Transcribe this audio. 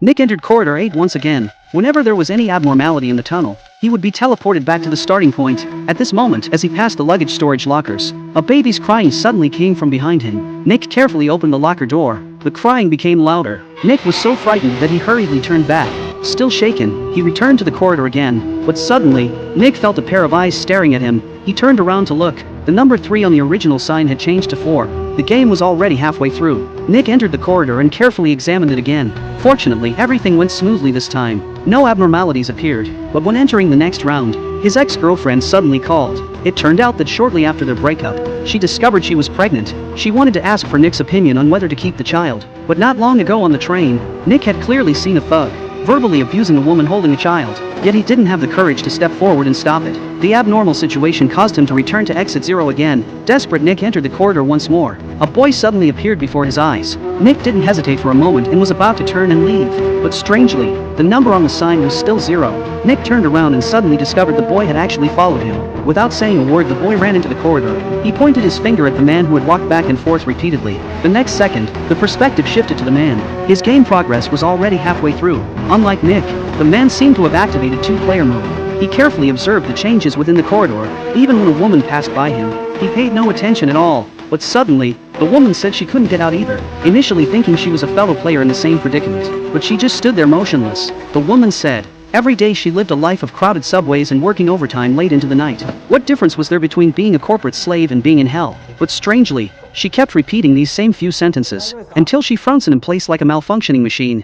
Nick entered Corridor 8 once again. Whenever there was any abnormality in the tunnel, he would be teleported back to the starting point. At this moment, as he passed the luggage storage lockers, a baby's crying suddenly came from behind him. Nick carefully opened the locker door. The crying became louder. Nick was so frightened that he hurriedly turned back. Still shaken, he returned to the corridor again, but suddenly, Nick felt a pair of eyes staring at him. He turned around to look. The number 3 on the original sign had changed to 4. The game was already halfway through. Nick entered the corridor and carefully examined it again. Fortunately, everything went smoothly this time. No abnormalities appeared, but when entering the next round, his ex-girlfriend suddenly called. It turned out that shortly after their breakup, she discovered she was pregnant. She wanted to ask for Nick's opinion on whether to keep the child. But not long ago on the train, Nick had clearly seen a thug verbally abusing a woman holding a child, yet he didn't have the courage to step forward and stop it. The abnormal situation caused him to return to exit 0 again. Desperate, Nick entered the corridor once more. A boy suddenly appeared before his eyes. Nick didn't hesitate for a moment and was about to turn and leave, but strangely, the number on the sign was still 0. Nick turned around and suddenly discovered the boy had actually followed him. Without saying a word, the boy ran into the corridor. He pointed his finger at the man who had walked back and forth repeatedly. The next second, the perspective shifted to the man. His game progress was already halfway through. Unlike Nick, the man seemed to have activated 2-player mode. He carefully observed the changes within the corridor. Even when a woman passed by him, he paid no attention at all. But suddenly, the woman said she couldn't get out either, initially thinking she was a fellow player in the same predicament. But she just stood there motionless. The woman said, every day she lived a life of crowded subways and working overtime late into the night. What difference was there between being a corporate slave and being in hell? But strangely, she kept repeating these same few sentences, until she froze in place like a malfunctioning machine.